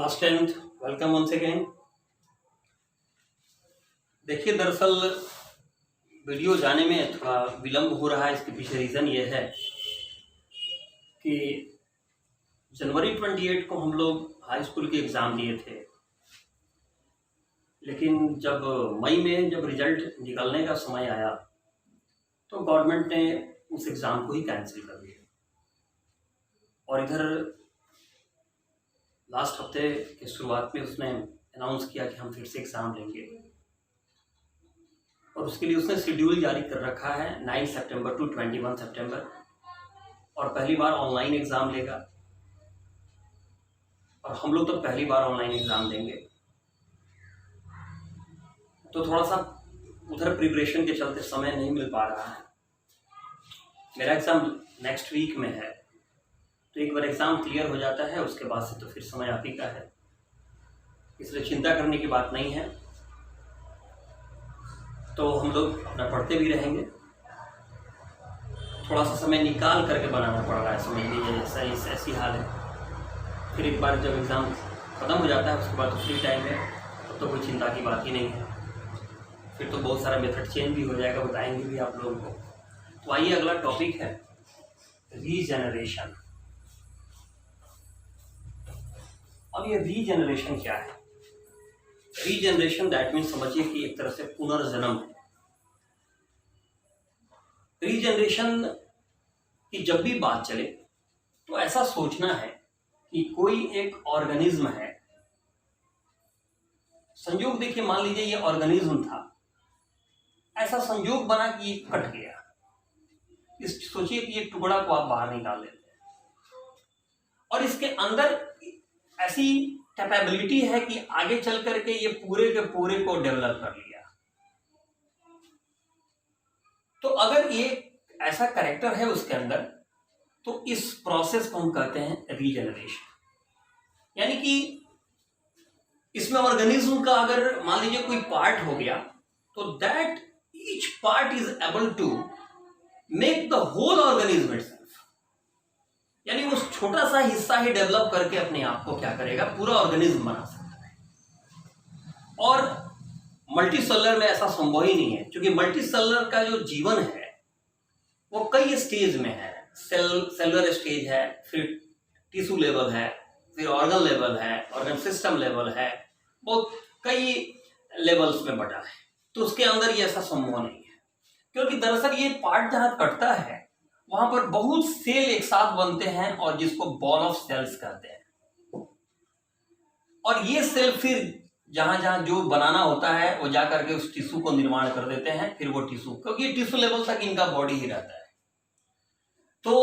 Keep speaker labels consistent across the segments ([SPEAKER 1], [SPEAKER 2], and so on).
[SPEAKER 1] Class 10th welcome once again. देखिए, दरअसल video जाने में थोड़ा विलंब हो रहा है। इसके पीछे रीज़न ये है कि जनवरी 28 को हम लोग हाई स्कूल के एग्ज़ाम दिए थे, लेकिन जब मई में जब रिजल्ट निकलने का समय आया तो गवर्नमेंट ने उस एग्ज़ाम को ही कैंसिल कर दिया। और इधर लास्ट हफ्ते के शुरुआत में उसने अनाउंस किया कि हम फिर से एग्ज़ाम लेंगे, और उसके लिए उसने शेड्यूल जारी कर रखा है 9 सितंबर टू 21 सितंबर, और पहली बार ऑनलाइन एग्ज़ाम लेगा। और हम लोग तो पहली बार ऑनलाइन एग्ज़ाम देंगे, तो थोड़ा सा उधर प्रिपरेशन के चलते समय नहीं मिल पा रहा है। मेरा एग्ज़ाम नेक्स्ट वीक में है, तो एक बार एग्ज़ाम क्लियर हो जाता है उसके बाद से तो फिर समय आप ही का है, इसलिए चिंता करने की बात नहीं है। तो हम लोग अपना पढ़ते भी रहेंगे, थोड़ा सा समय निकाल करके बनाना पड़ रहा है, समझ लीजिए ऐसी हाल है। फिर एक बार जब एग्ज़ाम ख़त्म हो जाता है उसके बाद तो फ्री टाइम है, तब तो कोई चिंता की बात ही नहीं है। फिर तो बहुत सारा मेथड चेंज भी हो जाएगा, बताएंगे भी आप लोगों को। तो आइए, अगला टॉपिक है रीजनरेशन। अब ये रीजनरेशन क्या है? रीजनरेशन दैट मीन्स समझिए कि एक तरह से पुनर्जन्म है। रीजनरेशन की जब भी बात चले तो ऐसा सोचना है कि कोई एक ऑर्गेनिज्म है। संयोग देखिए, मान लीजिए ये ऑर्गेनिज्म था, ऐसा संयोग बना कि ये कट गया। इस सोचिए कि ये टुकड़ा को आप बाहर निकाल लेते हैं, और इसके अंदर ऐसी कैपेबिलिटी है कि आगे चल करके ये पूरे के पूरे को डेवलप कर लिया। तो अगर ये ऐसा कैरेक्टर है उसके अंदर, तो इस प्रोसेस को हम कहते हैं रीजनरेशन। यानी कि इसमें ऑर्गेनिज्म का अगर मान लीजिए कोई पार्ट हो गया, तो that each part is able to make the whole organism itself. यानी वो छोटा सा हिस्सा ही डेवलप करके अपने आप को क्या करेगा, पूरा ऑर्गेनिज्म बना सकता है। और मल्टीसेलुलर में ऐसा संभव ही नहीं है, क्योंकि मल्टीसेलुलर का जो जीवन है वो कई स्टेज में है। सेलुलर स्टेज है, फिर टिश्यू लेवल है, फिर ऑर्गन लेवल है, ऑर्गन सिस्टम लेवल है, बहुत कई लेवल्स में बटा है। तो उसके अंदर ये ऐसा संभव नहीं है, क्योंकि दरअसल ये पार्ट जहां कटता है वहां पर बहुत सेल एक साथ बनते हैं, और जिसको बॉल ऑफ सेल्स कहते हैं। और ये सेल फिर जहां जहां जो बनाना होता है वो जाकर के उस टिश्यू को निर्माण कर देते हैं। फिर वो टिश्यू, क्योंकि ये टिश्यू लेवल तक इनका बॉडी ही रहता है, तो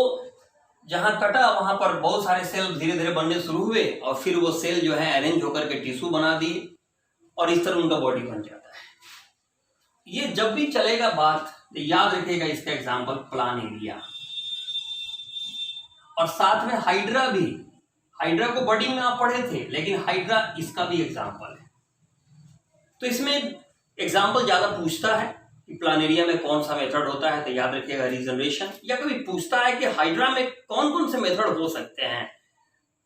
[SPEAKER 1] जहां कटा वहां पर बहुत सारे सेल धीरे धीरे बनने शुरू हुए, और फिर वो सेल जो है अरेंज होकर के टिश्यू बना दिए, और इस तरह उनका बॉडी बन जाता है। ये जब भी चलेगा बात, तो याद रखिएगा इसका एग्जाम्पल प्लानेरिया, और साथ में हाइड्रा भी। हाइड्रा को बॉडी में आप पढ़े थे, लेकिन हाइड्रा इसका भी एग्जाम्पल है। तो इसमें एग्जाम्पल ज्यादा पूछता है कि प्लानेरिया में कौन सा मेथड होता है, तो याद रखिएगा रीजनरेशन। या कभी पूछता है कि हाइड्रा में कौन कौन से मेथड हो सकते हैं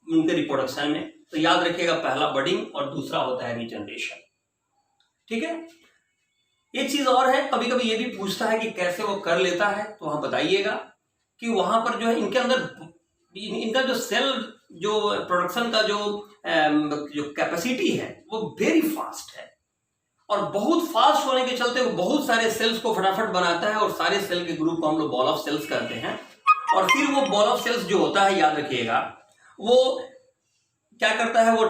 [SPEAKER 1] उनके रिप्रोडक्शन में, तो याद रखिएगा पहला बडिंग और दूसरा होता है रीजनरेशन। ठीक है। एक चीज और है, कभी कभी ये भी पूछता है कि कैसे वो कर लेता है, तो वहां बताइएगा कि वहां पर जो है इनके अंदर इनका जो सेल जो प्रोडक्शन का जो कैपेसिटी है वो वेरी फास्ट है, और बहुत फास्ट होने के चलते वो बहुत सारे सेल्स को फटाफट बनाता है, और सारे सेल के ग्रुप को हम लोग बॉल ऑफ सेल्स कहते हैं। और फिर वो बॉल ऑफ सेल्स जो होता है, याद रखिएगा, वो क्या करता है, वो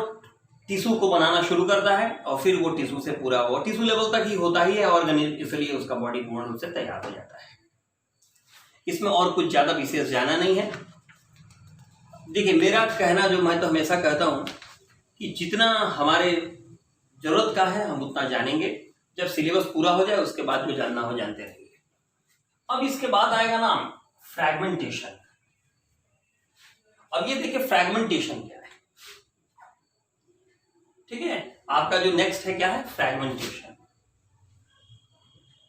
[SPEAKER 1] टिश्यू को बनाना शुरू करता है, और फिर वो टिश्यू से पूरा वो टिश्यू लेवल तक ही होता ही है ऑर्गेनिज्म, इसलिए उसका बॉडी पूर्ण रूप से तैयार हो जाता है। इसमें और कुछ ज्यादा विशेष जाना नहीं है। देखिए, मेरा कहना जो मैं तो हमेशा कहता हूं कि जितना हमारे जरूरत का है हम उतना जानेंगे, जब सिलेबस पूरा हो जाए उसके बाद जो जानना हो जानते रहेंगे। अब इसके बाद आएगा नाम फ्रैगमेंटेशन। अब ये देखिए फ्रैगमेंटेशन क्या है। ठीक है, आपका जो नेक्स्ट है क्या है, फ्रैगमेंटेशन।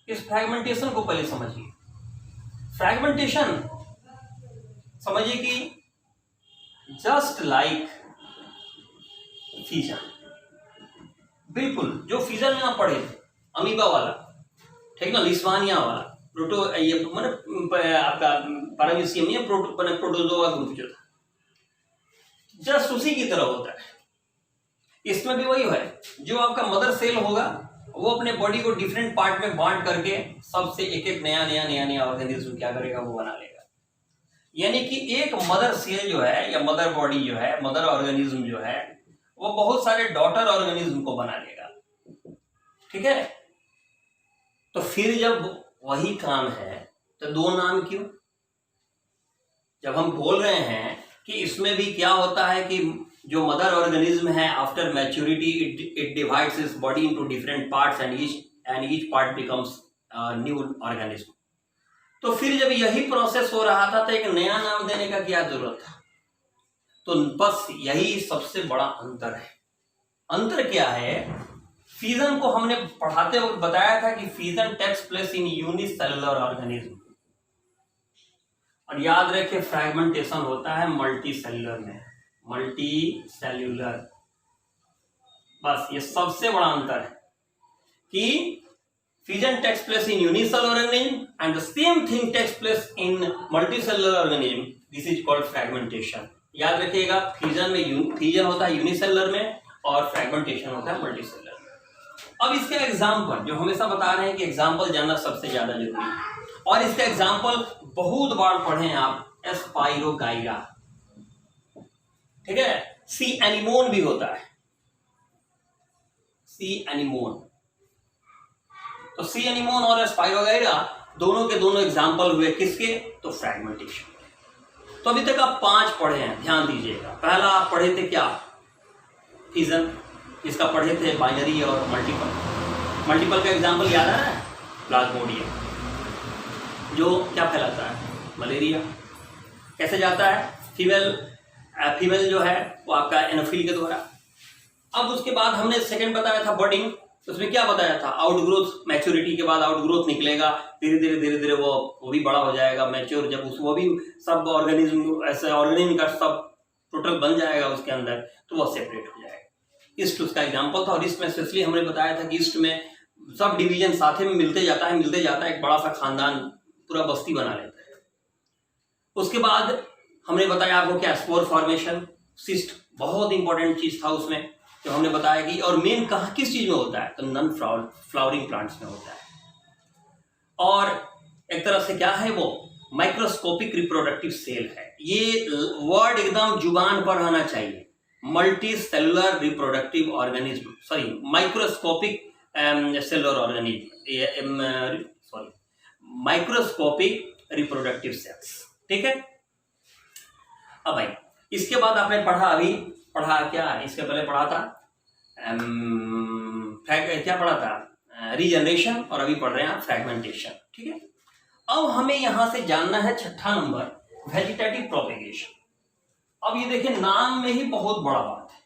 [SPEAKER 1] इस फ्रैगमेंटेशन को पहले समझिए। फ्रैगमेंटेशन समझिए कि जस्ट लाइक फीजन, बिल्कुल जो फीजन में आप पढ़े थे, अमीबा वाला, ठीक ना, लिस्वानिया वाला, प्रोटो ये मैंने आपका पैरामीशियम या प्रोटोजोआ ग्रुप जो था, जस्ट उसी की तरह होता है। इसमें भी वही है, जो आपका मदर सेल होगा वो अपने बॉडी को डिफरेंट पार्ट में बांट करके सबसे एक एक नया ऑर्गेनिज्म क्या करेगा, वो बना लेगा। यानी कि एक मदर सेल जो है या मदर बॉडी जो है, मदर ऑर्गेनिज्म जो है, वो बहुत सारे डॉटर ऑर्गेनिज्म को बना लेगा, ठीक है। तो फिर जब वही काम है तो दो नाम क्यों? जब हम बोल रहे हैं कि इसमें भी क्या होता है कि जो मदर ऑर्गेनिज्म है after maturity it divides its body into different parts and each part becomes new organism. तो फिर जब यही प्रोसेस हो रहा था तो एक नया नाम देने का क्या जरूरत था? तो बस यही सबसे बड़ा अंतर है। अंतर क्या है? फीजन को हमने पढ़ाते वक्त बताया था कि fission takes place in unicellular organism, और याद रखें फ्रैगमेंटेशन होता है मल्टी सेल्युलर में, मल्टी सेल्युलर। बस ये सबसे बड़ा अंतर है कि fission takes place in unicellular organism and the same thing takes place in multicellular organism. This is called fragmentation. याद रखिएगा, fission होता है यूनिसेलुलर में और फ्रैगमेंटेशन होता है मल्टीसेलुलर में। अब इसके एग्जाम्पल जो हमेशा बता रहे हैं कि एग्जाम्पल जानना सबसे ज्यादा जरूरी है, और इसके एग्जाम्पल बहुत बार पढ़े हैं आप, एस्पाइरोगाइरा, ठीक है। सी एनिमोन भी होता है, सी एनिमोन। तो सी एनिमोन और स्पाइरोगाइरा दोनों के दोनों एग्जाम्पल हुए किसके? तो फ्रैगमेंटेशन। तो अभी तक आप 5 पढ़े हैं, ध्यान दीजिएगा। पहला आप पढ़े थे क्या? फिजन, इसका पढ़े थे बाइनरी और मल्टीपल। मल्टीपल का एग्जाम्पल याद आ रहा है? प्लाज्मोडियम, जो क्या फैलाता है? मलेरिया। कैसे जाता है? फीमेल जो है वो आपका एनोफिल के द्वारा। अब उसके बाद हमने सेकंड बताया था बर्डिंग, उसमें क्या बताया था? आउटग्रोथ, मैच्योरिटी के बाद आउटग्रोथ निकलेगा, धीरे धीरे वो भी बड़ा हो जाएगा, मैच्योर जब वो भी सब ऑर्गेनिज्म ऐसे ऑर्गेनिज्म का सब टोटल बन जाएगा उसके अंदर, तो वो सेपरेट हो जाएगा। ईस्ट उसका एग्जाम्पल था, और ईस्ट में स्पेशली हमने बताया था कि ईस्ट में सब डिवीजन साथ में मिलते जाता है, एक बड़ा सा खानदान पूरा बस्ती बना लेता है। उसके बाद हमने बताया आपको क्या? स्पोर फॉर्मेशन, सिस्ट बहुत इंपॉर्टेंट चीज था उसमें, जो हमने बताया कि, और मेन कहाँ किस चीज में होता है? तो नॉन फ्लावरिंग प्लांट्स में होता है। और एक तरह से क्या है वो? माइक्रोस्कोपिक रिप्रोडक्टिव सेल है। ये वर्ड एकदम जुबान पर आना चाहिए, multi cellular reproductive organism, sorry microscopic cellular organism, sorry microscopic reproductive cells, ठीक है। अब भाई इसके बाद आपने पढ़ा क्या? इसके पहले पढ़ा था क्या पढ़ा था? रीजनरेशन, और अभी पढ़ रहे हैं फ्रैगमेंटेशन, ठीक है। अब हमें यहां से जानना है 6ठा नंबर, वेजिटेटिव प्रोपेगेशन। अब ये देखिए, नाम में ही बहुत बड़ा बात है,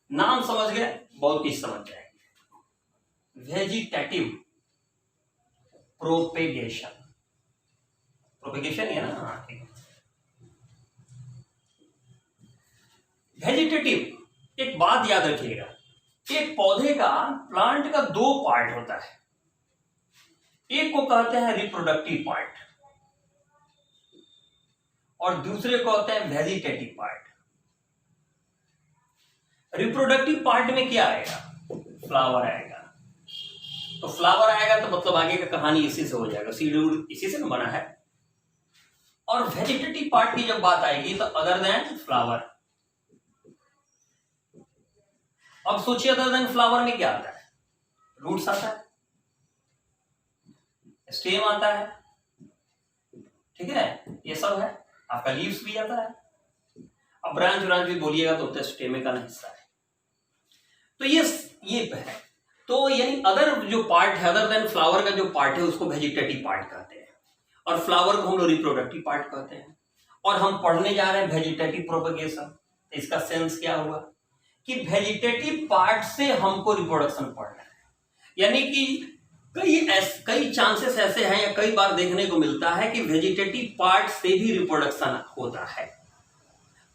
[SPEAKER 1] नाम समझ गए बहुत कुछ समझ जाएंगे। वेजिटेटिव प्रोपेगेशन, प्रोपेगेशन है ना? हाँ ठीक है। वेजिटेटिव, एक बात याद रखिएगा, एक पौधे का, प्लांट का 2 पार्ट होता है। एक को कहते हैं रिप्रोडक्टिव पार्ट और दूसरे को कहते हैं वेजिटेटिव पार्ट। रिप्रोडक्टिव पार्ट में क्या आएगा? फ्लावर आएगा। तो फ्लावर आएगा तो मतलब आगे का कहानी इसी से हो जाएगा, सीड इसी से बना है। और वेजिटेटिव पार्ट की जब बात आएगी तो अदर देन फ्लावर। अब सोचिए अदर देन फ्लावर में क्या आता है? रूट्स आता है, स्टेम आता है, ठीक है, ये सब है। आपका लीव्स भी आता है। अब ब्रांच भी बोलिएगा तो स्टेम का हिस्सा है। तो ये है। तो यानी अदर जो पार्ट है, अदर देन फ्लावर का जो पार्ट है, उसको वेजिटेटिव पार्ट कहते हैं, और फ्लावर को हम लोग रिप्रोडक्टिव पार्ट कहते हैं। और हम पढ़ने जा रहे हैं वेजिटेटिव प्रोपेगेशन। इसका सेंस क्या हुआ कि वेजिटेटिव पार्ट से हमको रिप्रोडक्शन पढ़ना है। यानी कि कई चांसेस ऐसे हैं या कई बार देखने को मिलता है कि वेजिटेटिव पार्ट से भी रिप्रोडक्शन होता है।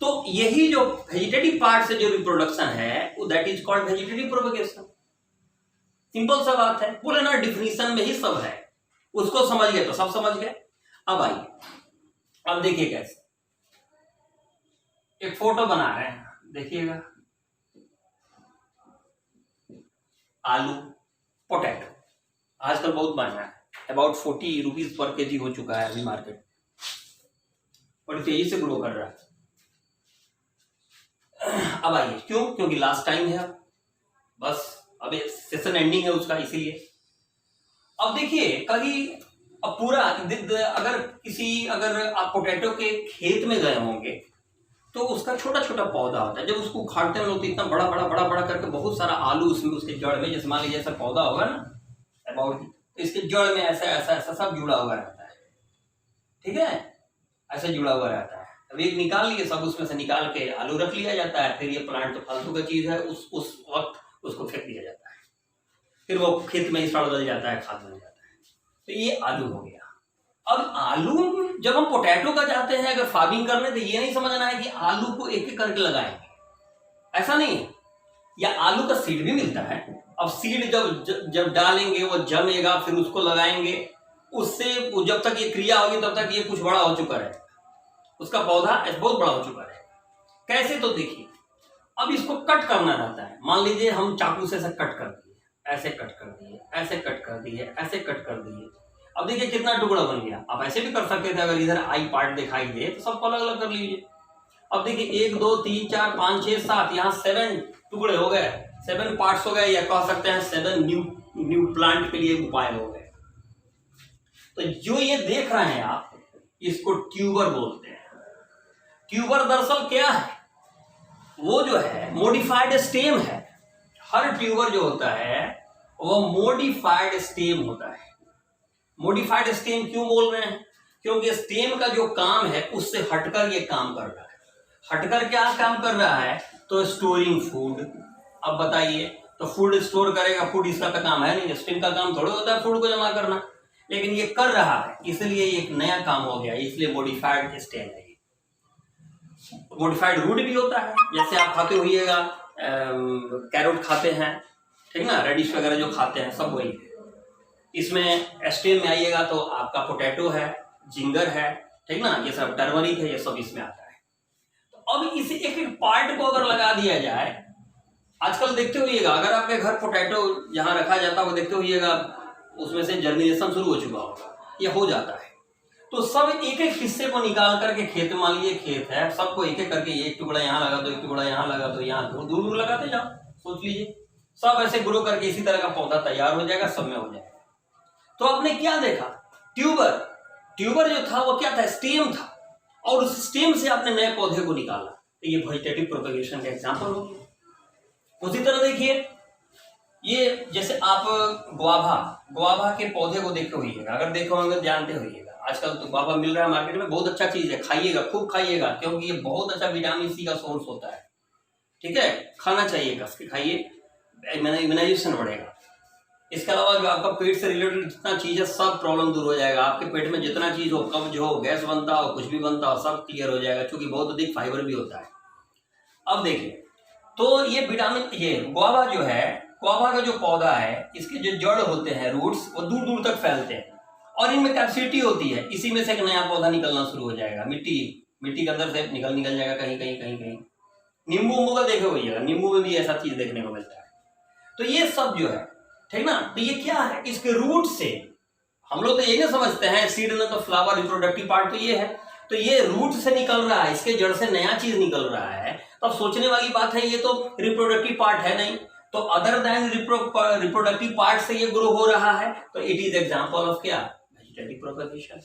[SPEAKER 1] तो यही जो वेजिटेटिव पार्ट से जो रिप्रोडक्शन है वो that is called vegetative propagation. Simple सा बात है, बोले ना डिफिनीशन में ही सब है, उसको समझ गए तो सब समझ गए। अब आइए, अब देखिए कैसे एक फोटो बना रहे हैं, देखिएगा आलू पोटैटो आजकल बहुत महंगा है, अबाउट 40 रुपीज पर केजी हो चुका है अभी मार्केट, बड़ी तेजी से ग्रो कर रहा है। अब आइए, क्यों? क्योंकि लास्ट टाइम है, बस अब सेशन एंडिंग है उसका, इसीलिए। अब देखिए कभी अब पूरा अगर आप पोटैटो के खेत में गए होंगे तो उसका छोटा छोटा पौधा होता है, जब उसको उखाड़ते हैं लोग तो इतना बड़ा बड़ा बड़ा बड़ा करके बहुत सारा आलू उसमें उसके जड़ में, जैसे मान लीजिए ऐसा पौधा होगा ना अबाउट, इसके जड़ में ऐसा ऐसा ऐसा सब जुड़ा हुआ रहता है, ठीक है, ऐसा जुड़ा हुआ रहता है। अब एक निकाल लिए, सब उसमें से निकाल के आलू रख लिया जाता है, फिर ये प्लांट तो फालतू का चीज है, उस वक्त उसको फेंक दिया जाता है, फिर वो खेत में ही सड़ गल जाता है, खाद बन जाता है। तो ये आलू हो गया। अब आलू जब हम पोटैटो का जाते हैं अगर फार्मिंग करने, तो ये नहीं समझना है कि आलू को एक एक करके लगाएंगे, ऐसा नहीं है। या आलू का सीड भी मिलता है, अब सीड जब डालेंगे वो जमेगा, फिर उसको लगाएंगे, उससे जब तक ये क्रिया होगी तब तक ये कुछ बड़ा हो चुका है, उसका पौधा बहुत बड़ा हो चुका है। कैसे? तो देखिए, अब इसको कट करना रहता है, मान लीजिए हम चाकू से ऐसे कट कर दिए, ऐसे कट कर दिए, ऐसे कट कर दिए, ऐसे कट कर दिए, अब देखिए कितना टुकड़ा बन गया। आप ऐसे भी कर सकते थे, अगर इधर आई पार्ट दिखाई दे तो सबको अलग अलग कर लीजिए। अब देखिए 1 2 3 4 5 6 7, यहाँ 7 टुकड़े हो गए, 7 पार्ट्स हो गए, या कह सकते हैं 7 न्यू प्लांट के लिए उपाय हो गए। तो जो ये देख रहे हैं आप, इसको ट्यूबर बोलते हैं। ट्यूबर दरअसल क्या है? वो जो है मॉडिफाइड स्टेम है। हर ट्यूबर जो होता है वो मॉडिफाइड स्टेम होता है। मॉडिफाइड स्टेम क्यों बोल रहे हैं? क्योंकि स्टेम का जो काम है उससे हटकर ये काम कर रहा है। हटकर क्या काम कर रहा है? तो स्टोरिंग फूड। अब बताइए, तो फूड स्टोर करेगा, फूड इसका तो काम है नहीं, स्टेम का काम थोड़ा होता है फूड को जमा करना, लेकिन ये कर रहा है, इसलिए एक नया काम हो गया, इसलिए मॉडिफाइड स्टेम है। मॉडिफाइड रूट भी होता है, जैसे आप खाते होइएगा कैरोट खाते हैं, ठीक ना, रेडिश वगैरह जो खाते हैं सब वही है। इसमें स्टेम में आइएगा तो आपका पोटैटो है, जिंगर है, ठीक ना, ये सब टर्मरिक है, ये सब इसमें आता है। तो अब इसे एक एक पार्ट को अगर लगा दिया जाए, आजकल देखते होइएगा अगर आपके घर पोटैटो जहां रखा जाता है वो देखते होइएगा उसमें से जर्मिनेशन शुरू हो चुका होगा, ये हो जाता है। तो सब एक एक हिस्से को निकाल करके खेत, मान लीजिए खेत है, सबको एक एक करके एक टुकड़ा यहाँ लगा दो, एक टुकड़ा यहाँ लगा दो, यहाँ दूर दूर लगाते जाओ, सोच लीजिए सब ऐसे ग्रो करके इसी तरह का पौधा तैयार हो जाएगा, सब में हो जाएगा। तो आपने क्या देखा? ट्यूबर जो था वो क्या था? स्टेम था, और उस स्टेम से आपने नए पौधे को निकाला, तो ये वेजिटेटिव प्रोपगेशन का एग्जांपल हो गया। उसी तरह देखिए, ये जैसे आप गुआवा के पौधे को देखे होइएगा, अगर देखे होंगे जानते होइएगा, आजकल तो गुआवा मिल रहा है मार्केट में, बहुत अच्छा चीज है, खाइएगा, खूब खाइएगा, क्योंकि ये बहुत अच्छा विटामिन सी का सोर्स होता है, ठीक है, खाना चाहिए, कस के खाइए, इम्यूनाइजेशन बढ़ेगा। इसके अलावा जो आपका पेट से रिलेटेड जितना चीज है सब प्रॉब्लम दूर हो जाएगा, आपके पेट में जितना चीज हो, कब्ज हो, गैस बनता हो, कुछ भी बनता हो, सब क्लियर हो जाएगा, क्योंकि बहुत अधिक फाइबर भी होता है। अब देखिए, तो ये विटामिन, ये गुआवा जो है, गुआवा का जो पौधा है, इसके जो जड़ होते हैं, रूट्स, वो दूर दूर तक फैलते हैं, और इनमें कैपेसिटी होती है, इसी में से एक नया पौधा निकलना शुरू हो जाएगा, मिट्टी के अंदर से निकल जाएगा, कहीं कहीं कहीं कहीं। नींबू का देखे होइएगा, नींबू में भी ऐसा चीज देखने को मिलता है। तो ये सब जो है, ठीक ना, तो ये क्या है? इसके रूट से हम लोग तो ये नहीं समझते हैं, सीड ना तो फ्लावर, रिप्रोडक्टिव पार्ट तो ये है, तो ये रूट से निकल रहा है, इसके जड़ से नया चीज निकल रहा है। तो अब सोचने वाली बात है, ये तो रिप्रोडक्टिव पार्ट है नहीं, तो अदर देन रिप्रोडक्टिव पार्ट से ये ग्रो हो रहा है, तो इट इज एग्जांपल ऑफ क्या? Vegetative propagation.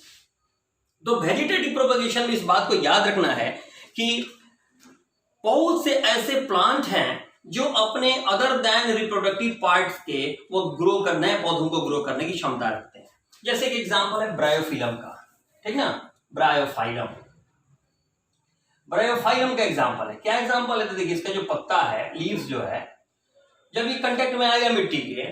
[SPEAKER 1] तो वेजिटेटिव प्रोपगेशन में इस बात को याद रखना है कि बहुत से ऐसे प्लांट हैं जो अपने अदर देन रिप्रोडक्टिव पार्ट्स के वो ग्रो कर, नए पौधों को ग्रो करने की क्षमता रखते हैं। जैसे कि एग्जांपल है ब्रायोफिलम का, ठीक ना, ब्रायोफाइलम का एग्जांपल है। क्या एग्जांपल है? तो देखिए, इसका जो पत्ता है, लीव्स जो है, जब ये कांटेक्ट में आएगा मिट्टी के,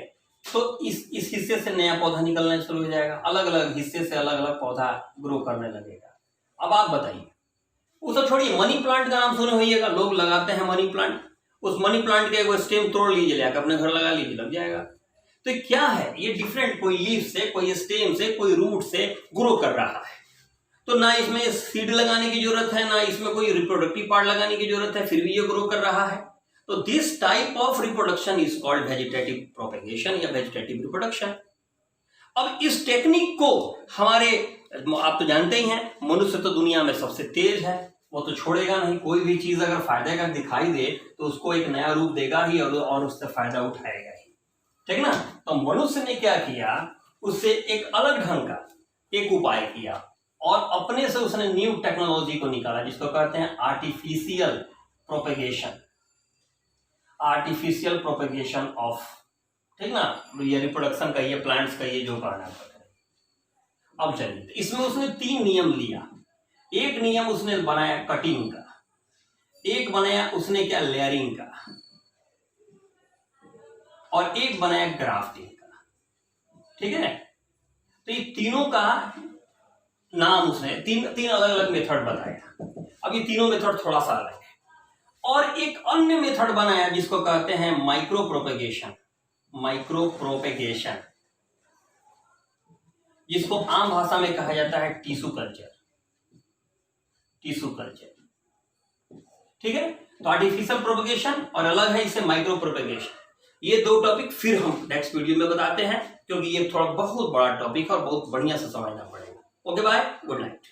[SPEAKER 1] तो इस हिस्से से नया पौधा निकलना शुरू हो जाएगा, अलग अलग हिस्से से अलग अलग पौधा ग्रो करने लगेगा। अब आप बताइए, उसे छोड़िए, मनी प्लांट का नाम सुने होइएगा, लोग लगाते हैं मनी प्लांट। उस मनी प्लांट के एक स्टेम तोड़ लीजिए, लेकर अपने घर लगा लीजिए, लग जाएगा। तो क्या है ये डिफरेंट, कोई लीफ से, कोई स्टेम से, कोई रूट से ग्रो कर रहा है। तो ना इसमें सीड लगाने की जरूरत है, ना इसमें कोई रिप्रोडक्टिव पार्ट लगाने की जरूरत है, फिर भी ये ग्रो कर रहा है। तो this type of reproduction is called vegetative propagation या वेजिटेटिव रिप्रोडक्शन। अब इस टेक्निक को हमारे, आप तो जानते ही हैं, मनुष्य तो दुनिया में सबसे तेज है, वो तो छोड़ेगा नहीं। कोई भी चीज अगर फायदे का दिखाई दे तो उसको एक नया रूप देगा ही और उससे फायदा उठाएगा ही, ठीक ना। तो मनुष्य ने क्या किया, उससे एक अलग ढंग का एक उपाय किया और अपने से उसने न्यू टेक्नोलॉजी को निकाला, जिसको कहते हैं artificial propagation. Artificial propagation of, ठीक ना, ये रिप्रोडक्शन का, ये प्लांट्स का, ये जो कहना है। अब चलिए, इसमें उसने 3 नियम लिया। एक नियम उसने बनाया कटिंग का, एक बनाया उसने क्या लेयरिंग का, और एक बनाया ग्राफ्टिंग का, ठीक है। तो ये तीनों का नाम उसने तीन अलग अलग मेथड बताया। अब ये तीनों मेथड थोड़ा सा अलग है। और एक अन्य मेथड बनाया जिसको कहते हैं माइक्रो प्रोपेगेशन। माइक्रो प्रोपेगेशन, जिसको आम भाषा में कहा जाता है टिश्यू कल्चर। टिश्यू कल्चर, ठीक है। तो आर्टिफिशियल प्रोपेगेशन और अलग है इससे माइक्रो प्रोपेगेशन। ये 2 टॉपिक फिर हम नेक्स्ट वीडियो में बताते हैं, क्योंकि ये थोड़ा बहुत बड़ा टॉपिक है और बहुत बढ़िया से समझना पड़ेगा। Okay bye, good night.